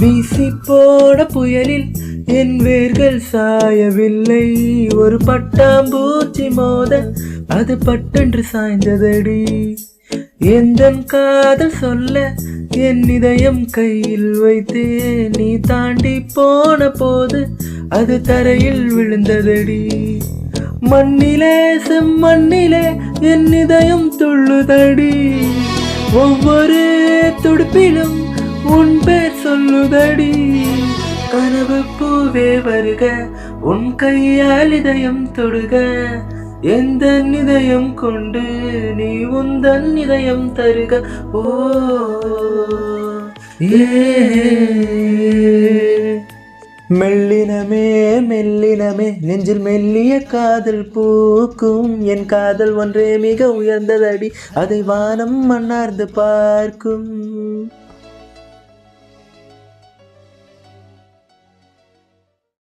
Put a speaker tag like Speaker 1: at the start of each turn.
Speaker 1: வீசி போன புயலில் என் வேர்கள் சாயவில்லை. ஒரு பட்டாம்பூச்சி மோத அது பட்டென்று சாய்ந்ததடி. எந்தன் காதல் சொல்ல என் இதயம் கையில் வைத்தே நீ தாண்டி போன போது அது தரையில் விழுந்ததடி. மண்ணிலே செம்மண்ணிலே என் இதயம் துள்ளுதடி. ஒவ்வொரு துடுப்பிலும் உன் பேர் சொல்லுதடி. கனவு பூவே வருக, உன் கையால் இதயம் தொடுக. எந்த இதயம் கொண்டு நீ உந்தன் இதயம் தருக. ஓ மெல்லினமே மெல்லினமே நெஞ்சில் மெல்லிய காதல் பூக்கும். என் காதல் ஒன்றே மிக உயர்ந்ததடி, அதை வானம் மன்னார்ந்து பார்க்கும்.